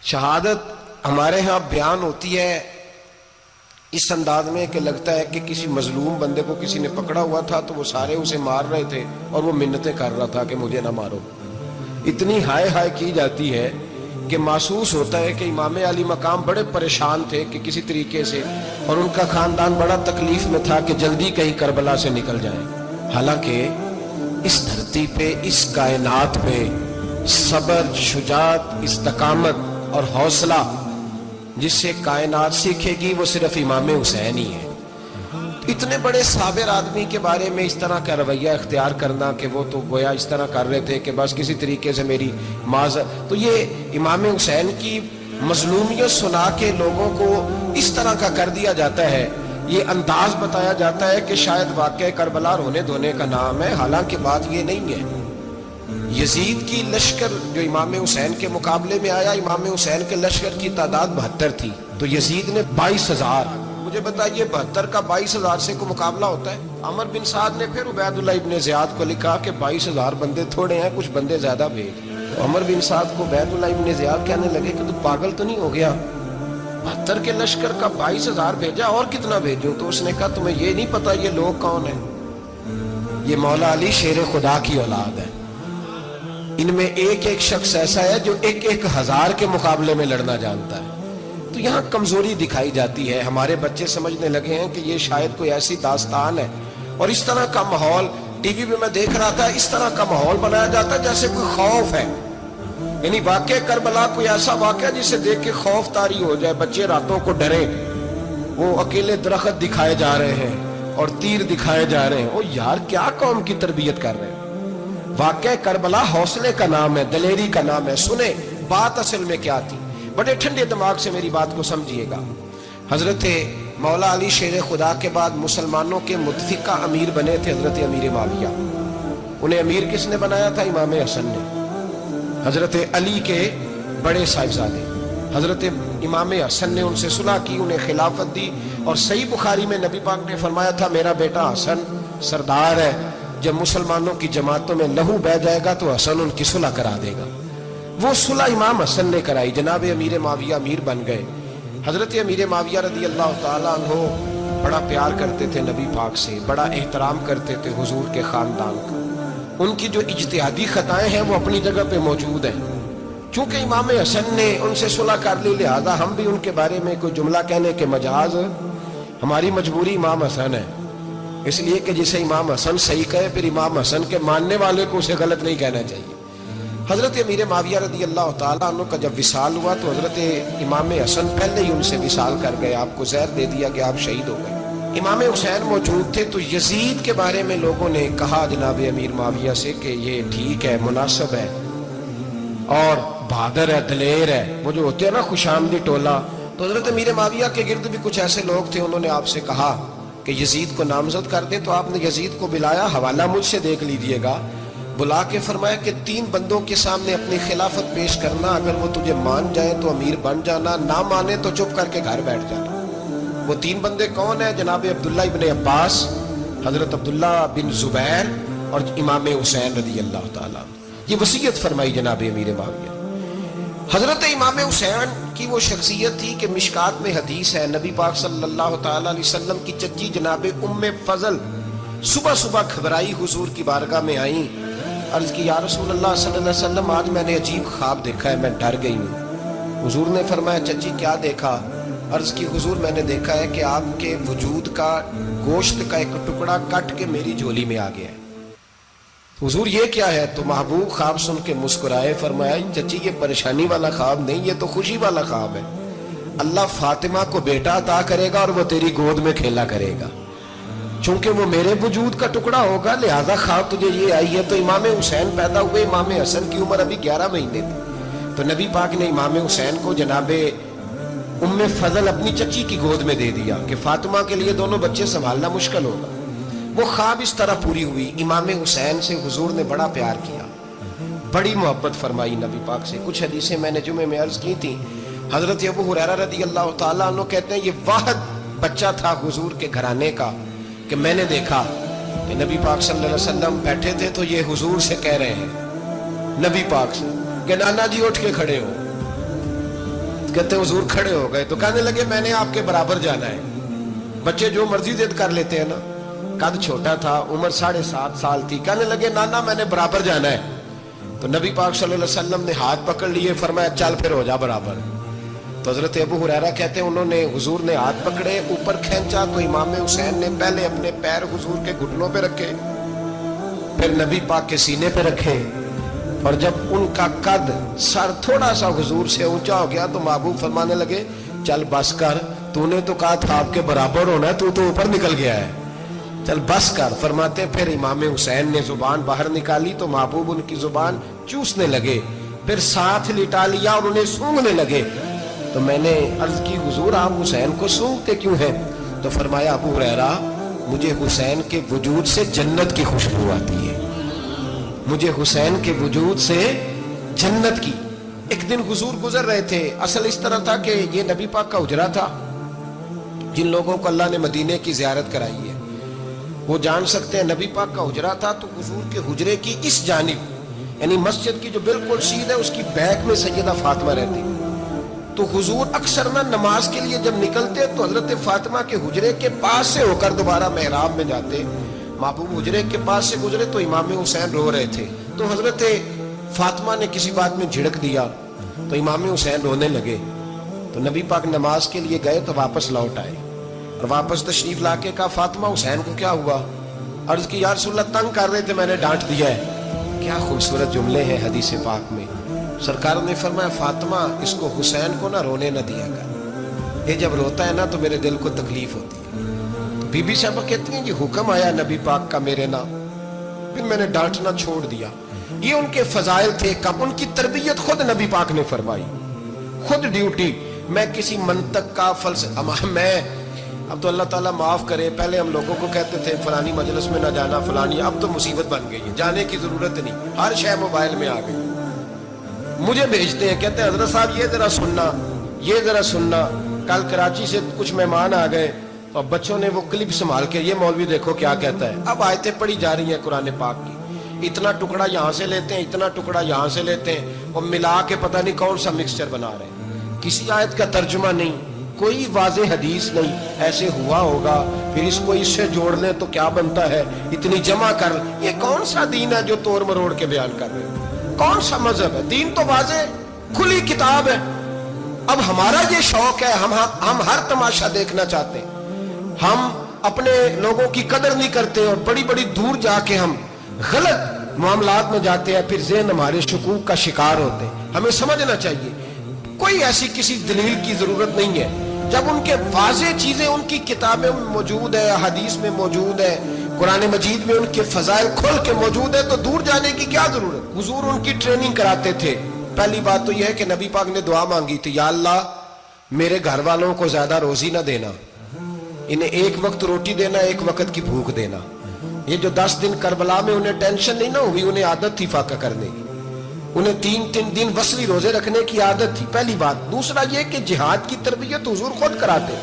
شہادت ہمارے ہاں بیان ہوتی ہے اس انداز میں کہ لگتا ہے کہ کسی مظلوم بندے کو کسی نے پکڑا ہوا تھا تو وہ سارے اسے مار رہے تھے اور وہ منتیں کر رہا تھا کہ مجھے نہ مارو. اتنی ہائے ہائے کی جاتی ہے کہ محسوس ہوتا ہے کہ امام علی مقام بڑے پریشان تھے کہ کسی طریقے سے، اور ان کا خاندان بڑا تکلیف میں تھا کہ جلدی کہیں کربلا سے نکل جائیں. حالانکہ اس دھرتی پہ، اس کائنات پہ صبر، شجاعت، استقامت اور حوصلہ جس سے کائنات سیکھے گی وہ صرف امام حسین ہی ہے. اتنے بڑے صابر آدمی کے بارے میں اس طرح کا رویہ اختیار کرنا کہ وہ تو گویا اس طرح کر رہے تھے کہ بس کسی طریقے سے میری معذرت، تو یہ امام حسین کی مظلومیت سنا کے لوگوں کو اس طرح کا کر دیا جاتا ہے. یہ انداز بتایا جاتا ہے کہ شاید واقعہ کربلا رونے دھونے کا نام ہے، حالانکہ بات یہ نہیں ہے. یزید کی لشکر جو امام حسین کے مقابلے میں آیا، امام حسین کے لشکر کی تعداد 72 تھی، تو یزید نے 22,000. مجھے بتائیے 72 کا 22,000 سے کو مقابلہ ہوتا ہے؟ عمر بن سعد نے پھر عبید اللہ ابن زیاد کو لکھا کہ 22,000 بندے تھوڑے ہیں، کچھ بندے زیادہ بھیج. عمر بن سعد کو عبید اللہ ابن زیاد کہنے لگے کہ تو پاگل تو نہیں ہو گیا، 72 کے لشکر کا 22,000 بھیجا، اور کتنا بھیجوں؟ تو اس نے کہا تمہیں یہ نہیں پتا یہ لوگ کون ہیں؟ یہ مولا علی شیر خدا کی اولاد ہے. ان میں ایک ایک شخص ایسا ہے جو 1,000 کے مقابلے میں لڑنا جانتا ہے. تو یہاں کمزوری دکھائی جاتی ہے. ہمارے بچے سمجھنے لگے ہیں کہ یہ شاید کوئی ایسی داستان ہے، اور اس طرح کا ماحول ٹی وی پہ میں دیکھ رہا تھا، اس طرح کا ماحول بنایا جاتا ہے جیسے کوئی خوف ہے. یعنی واقعہ کربلا کوئی ایسا واقعہ جسے دیکھ کے خوف طاری ہو جائے، بچے راتوں کو ڈرے. وہ اکیلے درخت دکھائے جا رہے ہیں اور تیر دکھائے جا رہے ہیں. او یار، کیا قوم کی تربیت کر رہے ہیں؟ واقعہ کربلا حوصلے کا نام ہے، دلیری کا نام ہے. سنیں بات اصل میں کیا تھی، بڑے ٹھنڈے دماغ سے میری بات کو سمجھیے گا. حضرت مولا علی شیر خدا کے بعد مسلمانوں کے متفقہ امیر بنے تھے حضرت امیر معاویہ. انہیں امیر کس نے بنایا تھا؟ امام حسن نے. حضرت علی کے بڑے صاحبزادے حضرت امام حسن نے ان سے صلح کی، انہیں خلافت دی. اور صحیح بخاری میں نبی پاک نے فرمایا تھا میرا بیٹا حسن سردار ہے، جب مسلمانوں کی جماعتوں میں لہو بہ جائے گا تو حسن ان کی صلح کرا دے گا. وہ صلح امام حسن نے کرائی، جناب امیر معاویہ امیر بن گئے. حضرت امیر معاویہ رضی اللہ تعالیٰ عنہ بڑا پیار کرتے تھے نبی پاک سے، بڑا احترام کرتے تھے حضور کے خاندان کا. ان کی جو اجتہادی خطائیں ہیں وہ اپنی جگہ پہ موجود ہیں. چونکہ امام حسن نے ان سے صلح کر لی، لہذا ہم بھی ان کے بارے میں کوئی جملہ کہنے کے مجاز، ہماری مجبوری امام حسن ہے. اس لیے کہ جسے امام حسن صحیح کہے پھر امام حسن کے ماننے والے کو اسے غلط نہیں کہنا چاہیے. حضرت امیر معاویہ رضی اللہ تعالیٰ عنہ کا جب وصال ہوا تو حضرت امام حسن پہلے ہی ان سے وصال کر گئے، آپ کو زہر دے دیا کہ آپ شہید ہو گئے. امام حسین موجود تھے تو یزید کے بارے میں لوگوں نے کہا جناب امیر معاویہ سے کہ یہ ٹھیک ہے، مناسب ہے اور بہادر ہے، دلیر ہے، وہ جو ہوتے ہیں نا خوش آمدی ٹولہ. تو حضرت امیر معاویہ کے گرد بھی کچھ ایسے لوگ تھے، انہوں نے آپ سے کہا کہ یزید کو نامزد کر دیں. تو آپ نے یزید کو بلایا، حوالہ مجھ سے دیکھ لیجئے گا. بلا کے فرمایا کہ 3 بندوں کے سامنے اپنی خلافت پیش کرنا، اگر وہ تجھے مان جائیں تو امیر بن جانا، نہ مانے تو چپ کر کے گھر بیٹھ جانا. وہ 3 بندے کون ہیں؟ جناب عبداللہ ابن عباس، حضرت عبداللہ بن زبیر اور امام حسین رضی اللہ تعالیٰ. یہ وصیت فرمائی جناب امیر معاویہ. حضرت امام حسین کی وہ شخصیت تھی کہ مشکات میں حدیث ہے، نبی پاک صلی اللہ تعالیٰ علیہ وسلم کی چچی جناب ام فضل صبح صبح گھبرائی حضور کی بارگاہ میں آئیں، عرض کی یا رسول اللہ صلی اللہ علیہ وسلم آج میں نے عجیب خواب دیکھا ہے، میں ڈر گئی ہوں. حضور نے فرمایا چچی کیا دیکھا؟ عرض کی حضور میں نے دیکھا ہے کہ آپ کے وجود کا گوشت کا ایک ٹکڑا کٹ کے میری جھولی میں آ گیا ہے. حضور یہ کیا ہے؟ تو محبوب خواب سن کے مسکرائے، فرمایا چچی یہ پریشانی والا خواب نہیں، یہ تو خوشی والا خواب ہے. اللہ فاطمہ کو بیٹا عطا کرے گا اور وہ تیری گود میں کھیلا کرے گا. چونکہ وہ میرے وجود کا ٹکڑا ہوگا لہذا خواب تجھے یہ آئی ہے. تو امام حسین پیدا ہوئے، امام حسن کی عمر ابھی 11 مہینے تھی. تو نبی پاک نے امام حسین کو جناب ام فضل اپنی چچی کی گود میں دے دیا کہ فاطمہ کے لیے دونوں بچے سنبھالنا مشکل ہوگا. وہ خواب اس طرح پوری ہوئی. امام حسین سے حضور نے بڑا پیار کیا، بڑی محبت فرمائی نبی پاک سے. کچھ حدیثیں میں نے جمعے میں عرض کی تھیں. حضرت ابو ہریرہ رضی اللہ تعالیٰ عنہ کہتے ہیں یہ واحد بچہ تھا حضور کے گھرانے کا کہ میں نے دیکھا کہ نبی پاک صلی اللہ علیہ وسلم بیٹھے تھے تو یہ حضور سے کہہ رہے ہیں، نبی پاک سے کہ نانا جی اٹھ کے کھڑے ہو. کہتے ہیں حضور کھڑے ہو گئے تو کہنے لگے میں نے آپ کے برابر جانا ہے. بچے جو مرضی ضد کر لیتے ہیں نا. قد چھوٹا تھا, عمر 7.5 سال تھی. کہنے لگے نانا میں نے برابر جانا ہے. تو نبی پاک صلی اللہ علیہ وسلم نے ہاتھ پکڑ لیے, فرمایا چل پھر ہو جا برابر. تو حضرت ابو ہریرہ کہتے ہیں انہوں نے حضور نے ہاتھ پکڑے, اوپر کھینچا تو امام حسین نے پہلے اپنے پیر حضور کے گھٹنوں پہ رکھے, پھر نبی پاک کے سینے پہ رکھے, اور جب ان کا قد سر تھوڑا سا حضور سے اونچا ہو گیا تو محبوب فرمانے لگے چل بس کر, تو نے تو کہا تھا آپ کے برابر ہونا ہے, تو اوپر نکل گیا ہے, چل بس کر. فرماتے پھر امام حسین نے زبان باہر نکالی تو محبوب ان کی زبان چوسنے لگے, پھر ساتھ لٹا لیا اور انہیں سونگھنے لگے. تو میں نے عرض کی حضور آپ حسین کو سونگھتے کیوں ہیں؟ تو فرمایا ابو ہریرہ مجھے حسین کے وجود سے جنت کی خوشبو آتی ہے, مجھے حسین کے وجود سے جنت کی. ایک دن حضور گزر رہے تھے. اصل اس طرح تھا کہ یہ نبی پاک کا حجرہ تھا. جن لوگوں کو اللہ نے مدینے کی زیارت کرائی ہے وہ جان سکتے ہیں نبی پاک کا حجرہ تھا. تو حضور کے حجرے کی اس جانب یعنی مسجد کی جو بالکل سیدھ ہے اس کی بیک میں سیدہ فاطمہ رہتی. تو حضور اکثر نہ نماز کے لیے جب نکلتے تو حضرت فاطمہ کے حجرے کے پاس سے ہو کر دوبارہ محراب میں جاتے. محبوب حجرے کے پاس سے گزرے تو امام حسین رو رہے تھے. تو حضرت فاطمہ نے کسی بات میں جھڑک دیا تو امام حسین رونے لگے. تو نبی پاک نماز کے لیے گئے تو واپس لوٹ آئے اور واپس تشریف لا کے کہا فاطمہ حسین کو کیا ہوا؟ عرض کی یا رسول اللہ تنگ کر رہے تھے, میں نے ڈانٹ دیا ہے. کیا خوبصورت جملے ہیں حدیث پاک میں. سرکار نے فرمایا فاطمہ اس کو حسین کو نہ رونے نہ دیا کر, یہ جب روتا ہے نا تو میرے دل کو تکلیف ہوتی ہے. بی بی صاحبہ کہتی ہیں یہ حکم آیا نبی پاک کا میرے نا, پھر میں نے ڈانٹنا چھوڑ دیا. یہ ان کے فضائل تھے, کب ان کی تربیت خود نبی پاک نے فرمائی, خود ڈیوٹی. میں کسی منطق کا فلسفہ میں اب تو اللہ تعالیٰ معاف کرے, پہلے ہم لوگوں کو کہتے تھے فلانی مجلس میں نہ جانا فلانی, اب تو مصیبت بن گئی ہے, جانے کی ضرورت نہیں, ہر شے موبائل میں آ گئی. مجھے بھیجتے ہیں کہتے ہیں حضرت صاحب یہ ذرا سننا, یہ ذرا سننا. کل کراچی سے کچھ مہمان آ گئے اور بچوں نے وہ کلپ سنبھال کے یہ مولوی دیکھو کیا کہتا ہے. اب آیتیں پڑھی جا رہی ہیں قرآن پاک کی, اتنا ٹکڑا یہاں سے لیتے ہیں, اتنا ٹکڑا یہاں سے لیتے ہیں اور ملا کے پتہ نہیں کون سا مکسچر بنا رہے ہیں. کسی آیت کا ترجمہ نہیں, کوئی واضح حدیث نہیں. ایسے ہوا ہوگا پھر اس کو اس سے جوڑ لیں تو کیا بنتا ہے, اتنی جمع کر. یہ کون سا دین ہے جو توڑ مروڑ کے بیان کر رہے ہیں؟ کون سا مذہب ہے؟ دین تو واضح کھلی کتاب ہے. اب ہمارا یہ شوق ہے, ہم ہر تماشا دیکھنا چاہتے ہیں, ہم اپنے لوگوں کی قدر نہیں کرتے اور بڑی بڑی دور جا کے ہم غلط معاملات میں جاتے ہیں, پھر ذہن ہمارے شکوک کا شکار ہوتے ہیں. ہمیں سمجھنا چاہیے کوئی ایسی کسی دلیل کی ضرورت نہیں ہے. جب ان کے واضح چیزیں ان کی کتابیں میں موجود ہے, حدیث میں موجود ہے, قرآن مجید میں ان کے فضائل کھل کے موجود ہے, تو دور جانے کی کیا ضرورت. حضور ان کی ٹریننگ کراتے تھے. پہلی بات تو یہ ہے کہ نبی پاک نے دعا مانگی تھی, یا اللہ میرے گھر والوں کو زیادہ روزی نہ دینا, انہیں ایک وقت روٹی دینا, ایک وقت کی بھوک دینا. یہ جو 10 دن کربلا میں انہیں ٹینشن نہیں نہ ہوئی, انہیں عادت تھی فاقہ کرنے کی, انہیں 3 دن وصلی روزے رکھنے کی عادت تھی. پہلی بات. دوسرا یہ کہ جہاد کی تربیت حضور خود کراتے.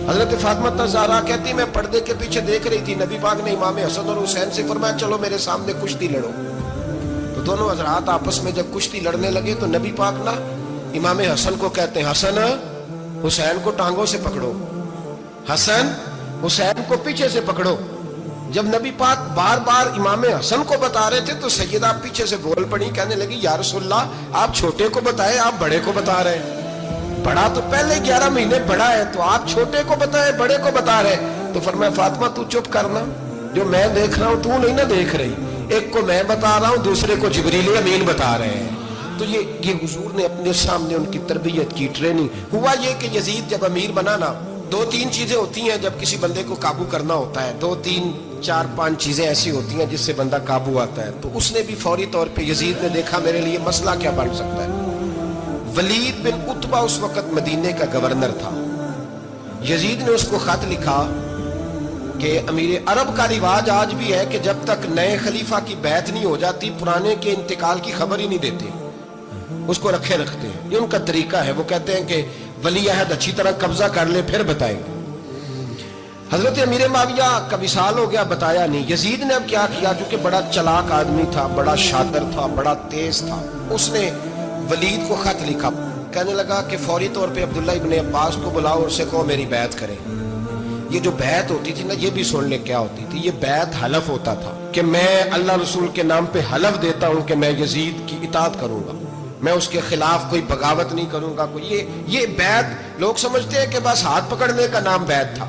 حضرت فاطمہ زہرا کہتی میں پردے کے پیچھے دیکھ رہی تھی, نبی پاک نے امام حسن اور حسین سے فرمایا چلو میرے سامنے کشتی لڑو. تو دونوں حضرات آپس میں جب کشتی لڑنے لگے تو نبی پاک نا امام حسن کو کہتے ہیں حسن حسین کو ٹانگوں سے پکڑو, حسن حسین کو پیچھے سے پکڑو. جب نبی پاک بار بار امام حسن کو بتا رہے تھے تو سیدہ پیچھے سے بول پڑی, کہنے لگی یا رسول اللہ آپ چھوٹے کو بتائے, آپ بڑے کو بتا رہے ہیں. بڑا تو پہلے 11 مہینے بڑا ہے, تو آپ چھوٹے کو بتائے بڑے کو بتا رہے. تو فرمایا فاطمہ تو چپ کرنا, جو میں دیکھ رہا ہوں تو نہیں نہ دیکھ رہی, ایک کو میں بتا رہا ہوں دوسرے کو جبریل امین بتا رہے ہیں. تو یہ حضور نے اپنے سامنے ان کی تربیت کی, ٹریننگ. ہوا یہ کہ یزید جب امیر بنا نا, 2-3 چیزیں ہوتی ہیں جب کسی بندے کو قابو کرنا ہوتا ہے, 2-3-4-5 چیزیں ایسی ہوتی ہیں جس سے بندہ قابو آتا ہے. تو اس نے بھی فوری طور پہ یزید نے دیکھا میرے لیے مسئلہ کیا بن سکتا ہے. ولید بن عتبہ اس وقت مدینے کا گورنر تھا. یزید نے اس کو خط لکھا کہ امیر عرب کا رواج آج بھی ہے کہ جب تک نئے خلیفہ کی بیعت نہیں ہو جاتی پرانے کے انتقال کی خبر ہی نہیں دیتے, اس کو رکھے رکھتے ہیں. یہ ان کا طریقہ ہے. وہ کہتے ہیں کہ ولی عہد اچھی طرح قبضہ کر لے پھر بتائیں گے. حضرت امیر معاویہ کا وصال ہو گیا, بتایا نہیں. یزید نے اب کیا کیا, چونکہ بڑا چلاک آدمی تھا, بڑا شاطر تھا, بڑا تیز تھا, اس نے ولید کو خط لکھا. کہنے لگا کہ فوری طور پہ عبداللہ ابن عباس کو بلاؤ اور اسے کہو میری بیعت کریں. یہ جو بیعت ہوتی تھی نا، یہ بھی سن لے کیا ہوتی تھی. یہ بیعت حلف ہوتا تھا کہ میں اللہ رسول کے نام پہ حلف دیتا ہوں کہ میں یزید کی اطاعت کروں گا، میں اس کے خلاف کوئی بغاوت نہیں کروں گا. کوئی یہ بیعت لوگ سمجھتے ہیں کہ بس ہاتھ پکڑنے کا نام بیعت تھا.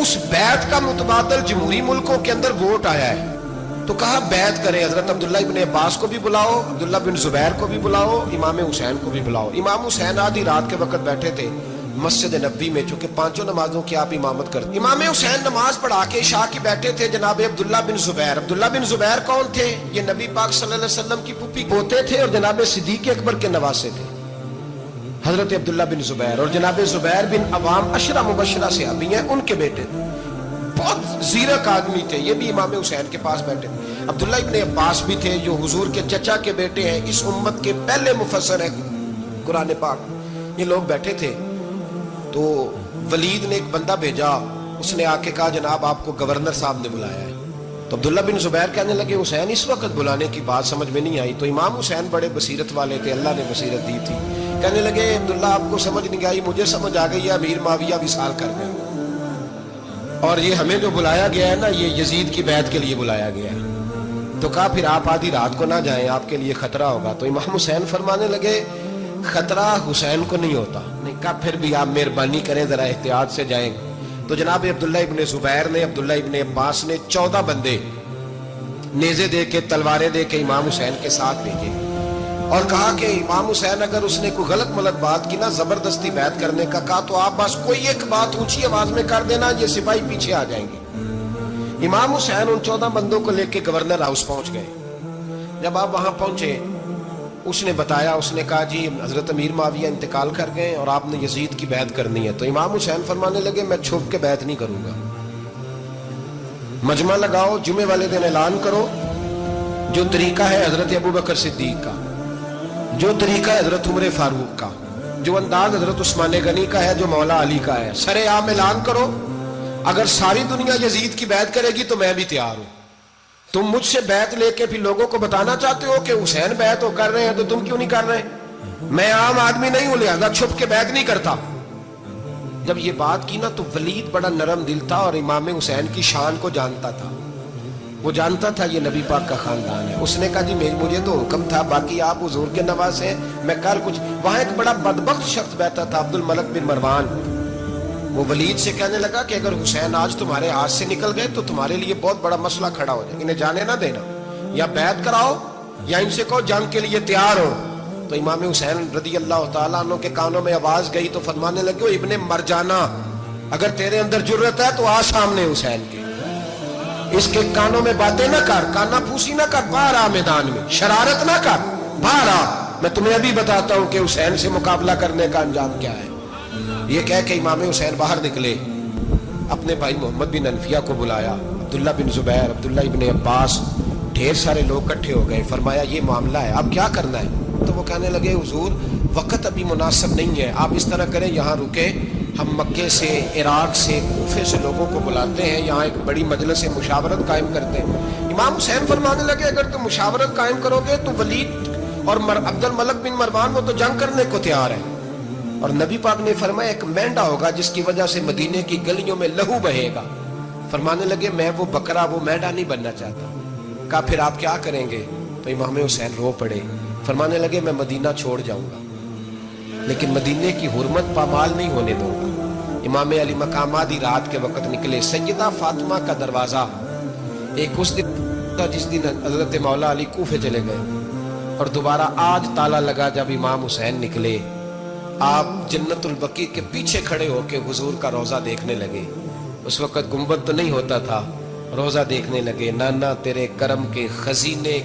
اس بیعت کا متبادل جمہوری ملکوں کے اندر ووٹ آیا ہے، تو کہا بیعت کریں. حضرت عبداللہ ابن عباس کو بھی بلاؤ، عبداللہ بن زبیر کو بھی بلاؤ، امام حسین کو بھی بلاؤ. امام حسین آدھی رات کے وقت بیٹھے تھے مسجد نبوی میں، چونکہ پانچوں نمازوں کی آپ امامت کرتے. امام حسین نماز پڑھا کے عشاء کی بیٹھے تھے. جناب عبداللہ بن زبیر، عبداللہ بن زبیر کون تھے؟ یہ نبی پاک صلی اللہ علیہ وسلم کی پھوپھی پوتے تھے اور جناب صدیق اکبر کے نواسے تھے. حضرت عبداللہ بن زبیر اور جناب زبیر بن عوام عشرہ مبشرہ صحابی ہیں، ان کے بیٹے تھے. بہت زیرک آدمی تھے. یہ بھی امام حسین کے پاس بیٹھے تھے. عبداللہ ابن عباس بھی تھے جو حضور کے چچا کے بیٹے ہیں، اس امت کے پہلے مفسر ہیں قرآن پاک. یہ لوگ بیٹھے تھے تو ولید نے ایک بندہ بھیجا. اس نے آ کے کہا جناب آپ کو گورنر صاحب نے بلایا ہے. تو عبداللہ بن زبیر کہنے لگے حسین اس وقت بلانے کی بات سمجھ میں نہیں آئی. تو امام حسین بڑے بصیرت والے تھے، اللہ نے بصیرت دی تھی. کہنے لگے عبداللہ آپ کو سمجھ نہیں آئی، مجھے سمجھ آ گئی ہے، امیر معاویہ وصال کر گئے اور یہ ہمیں جو بلایا گیا ہے نا، یہ یزید کی بیعت کے لیے بلایا گیا ہے. تو کہا پھر آپ آدھی رات کو نہ جائیں، آپ کے لیے خطرہ ہوگا. تو امام حسین فرمانے لگے خطرہ حسین کو نہیں ہوتا. نہیں کہا پھر بھی آپ مہربانی کریں ذرا احتیاط سے جائیں. تو جناب عبداللہ ابن زبیر نے، عبداللہ ابن عباس نے 14 بندے نیزے دے کے، تلواریں دے کے امام حسین کے ساتھ بھیجے اور کہا کہ امام حسین اگر اس نے کوئی غلط ملت بات کی نا، زبردستی بیعت کرنے کا کہا، تو آپ بس کوئی ایک بات اونچی آواز میں کر دینا، یہ سپاہی پیچھے آ جائیں گے. امام حسین ان 14 بندوں کو لے کے گورنر ہاؤس پہنچ گئے. جب آپ وہاں پہنچے اس نے بتایا، اس نے کہا جی حضرت امیر معاویہ انتقال کر گئے اور آپ نے یزید کی بیعت کرنی ہے. تو امام حسین فرمانے لگے میں چھپ کے بیعت نہیں کروں گا. مجمع لگاؤ، جمعے والے دن اعلان کرو. جو طریقہ ہے حضرت ابو بکر صدیق کا، جو طریقہ ہے حضرت عمر فاروق کا، جو انداز حضرت عثمان غنی کا ہے، جو مولا علی کا ہے، سر عام اعلان کرو. اگر ساری دنیا یزید کی بیعت کرے گی تو میں بھی تیار ہوں. تم مجھ سے بیعت لے کے پھر لوگوں کو بتانا چاہتے ہو کہ حسین بیعت کر رہے ہیں تو تم کیوں نہیں کر رہے؟ میں عام آدمی نہیں ہوں، لہذا چھپ کے بیعت نہیں کرتا. جب یہ بات کی نا تو ولید بڑا نرم دل تھا اور امام حسین کی شان کو جانتا تھا. وہ جانتا تھا یہ نبی پاک کا خاندان ہے. اس نے کہا جی مجھے تو حکم تھا، باقی آپ حضور کے نواز ہیں، میں کر کچھ. وہاں ایک بڑا بدبخت شخص بیٹھا تھا، عبد الملک بن مروان. وہ ولید سے کہنے لگا کہ اگر حسین آج تمہارے ہاتھ سے نکل گئے تو تمہارے لیے بہت بڑا مسئلہ کھڑا ہو جائے. انہیں جانے نہ دینا، یا بیعت کراؤ یا ان سے کہو جنگ کے لیے تیار ہو. تو امام حسین رضی اللہ تعالیٰ عنہ کے کانوں میں آواز گئی تو فرمانے لگے ابن مرجانہ، اگر تیرے اندر جرت ہے تو آ سامنے حسین کے، اس کے کانوں میں باتیں نہ کر، کانا پھوسی نہ کر، باہر آ میدان میں، شرارت نہ کر، باہر آ. میں تمہیں ابھی بتاتا ہوں کہ حسین سے مقابلہ کرنے کا انجام کیا ہے. یہ کہہ کہ امام حسین باہر نکلے، اپنے بھائی محمد بن انفیہ کو بلایا، عبداللہ بن زبیر، عبداللہ ابن عباس، ڈھیر سارے لوگ اکٹھے ہو گئے. فرمایا یہ معاملہ ہے، اب کیا کرنا ہے؟ تو وہ کہنے لگے حضور وقت ابھی مناسب نہیں ہے، آپ اس طرح کریں یہاں رکے، ہم مکے سے، عراق سے، کوفے سے لوگوں کو بلاتے ہیں، یہاں ایک بڑی مجلس مشاورت قائم کرتے ہیں. امام حسین فرمانے لگے اگر تم مشاورت قائم کرو گے تو ولید اور عبد الملک بن مروان وہ تو جنگ کرنے کو تیار ہے، اور نبی پاک نے فرمایا ایک مینڈا ہوگا جس کی وجہ سے مدینے کی گلیوں میں لہو بہے گا. فرمانے لگے میں وہ بکرا، وہ مینڈا نہیں بننا چاہتا. کہا پھر آپ کیا کریں گے؟ تو امام حسین رو پڑے. فرمانے لگے میں مدینہ چھوڑ جاؤں گا لیکن مدینے کی حرمت پامال نہیں ہونے دوں گا. امام علی مقام آدھی رات کے وقت نکلے. سیدہ فاطمہ کا دروازہ ایک اس دن تھا جس دن حضرت مولا علی کوفے چلے گئے، اور دوبارہ آج تالا لگا جب امام حسین نکلے. آپ جنت البقیع کے پیچھے کھڑے ہو کے حضور کا روضہ دیکھنے لگے. اس وقت گنبد تو نہیں ہوتا تھا، روضہ دیکھنے لگے. نانا تیرے کرم کے خزینے